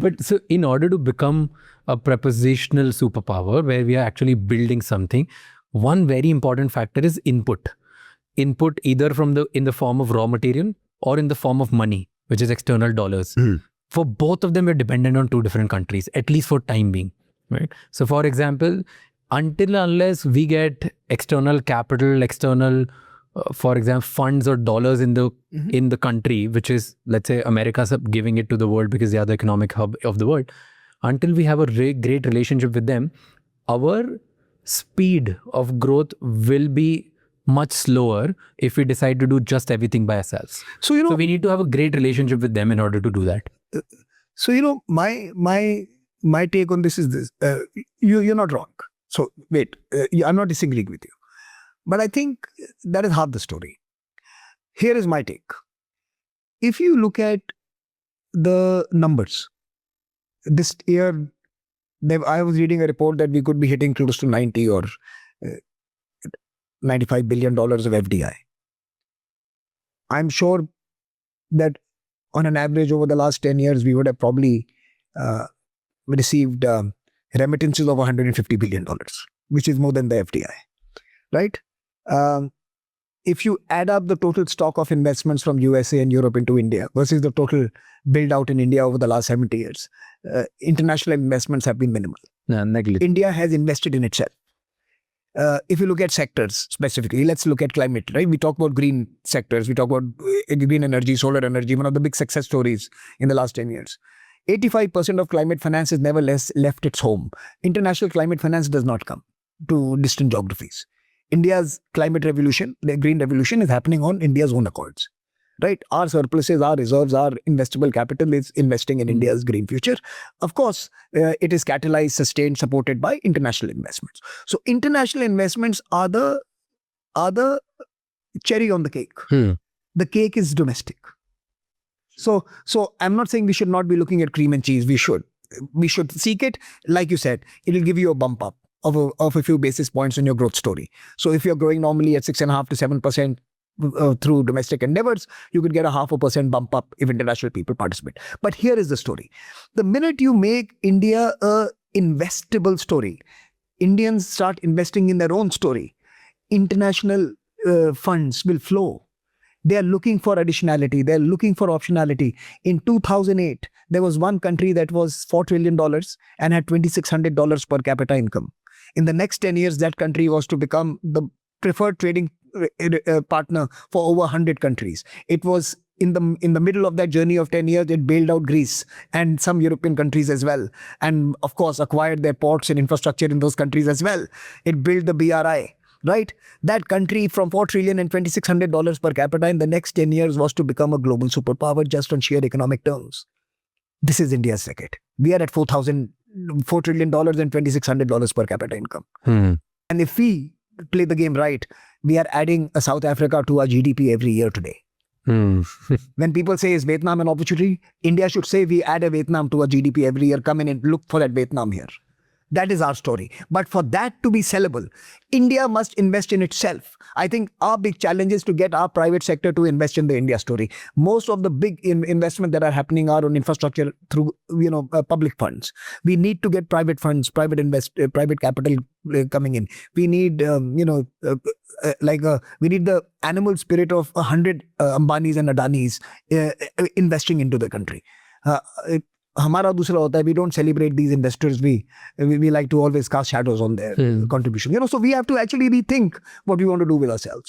But so in order to become a prepositional superpower where we are actually building something, one very important factor is input. Input either in the form of raw material or in the form of money, which is external dollars. For both of them, we're dependent on two different countries, at least for time being, right? So for example, unless we get external capital, for example, funds or dollars in the country, which is, let's say, America's giving it to the world because they are the economic hub of the world. Until we have a great relationship with them, our speed of growth will be much slower if we decide to do just everything by ourselves. So we need to have a great relationship with them in order to do that. So my take on this is this: you're not wrong. So wait, I'm not disagreeing with you, but I think that is half the story. Here is my take. If you look at the numbers, this year, I was reading a report that we could be hitting close to 90 or $95 billion of FDI. I'm sure that on an average over the last 10 years, we would have probably received remittances of $150 billion, which is more than the FDI, right? If you add up the total stock of investments from USA and Europe into India versus the total build out in India over the last 70 years, international investments have been minimal. India has invested in itself. If you look at sectors specifically, let's look at climate, right? We talk about green sectors. We talk about green energy, solar energy, one of the big success stories in the last 10 years. 85% of climate finance has never left its home. International climate finance does not come to distant geographies. India's climate revolution, the green revolution, is happening on India's own accords, right? Our surpluses, our reserves, our investable capital is investing in India's green future. Of course, it is catalyzed, sustained, supported by international investments. So international investments are the cherry on the cake. The cake is domestic. So I'm not saying we should not be looking at cream and cheese. We should seek it. Like you said, it will give you a bump up of a few basis points in your growth story. So if you're growing normally at 6.5 to 7% through domestic endeavors, you could get a 0.5% bump up if international people participate. But here is the story. The minute you make India a investable story, Indians start investing in their own story, international funds will flow. They are looking for additionality. They're looking for optionality. In 2008, there was one country that was $4 trillion and had $2,600 per capita income. In the next 10 years, that country was to become the preferred trading partner for over 100 countries. It was in the middle of that journey of 10 years, it bailed out Greece and some European countries as well. And of course, acquired their ports and infrastructure in those countries as well. It built the BRI. Right? That country from $4 trillion and $2,600 per capita in the next 10 years was to become a global superpower just on sheer economic terms. This is India's second. We are at $4 trillion and $2,600 per capita income. And if we play the game right, we are adding a South Africa to our GDP every year today. When people say, is Vietnam an opportunity? India should say, we add a Vietnam to our GDP every year. Come in and look for that Vietnam here. That is our story. But for that to be sellable, India must invest in itself. I think our big challenge is to get our private sector to invest in the India story. Most of the big investment that are happening are on infrastructure through public funds. We need to get private funds, private capital coming in. We need we need the animal spirit of 100 Ambanis and Adanis investing into the country. हमारा दूसरा होता है, we don't celebrate these investors. We like to always cast shadows on their contribution. So we have to actually rethink what we want to do with ourselves.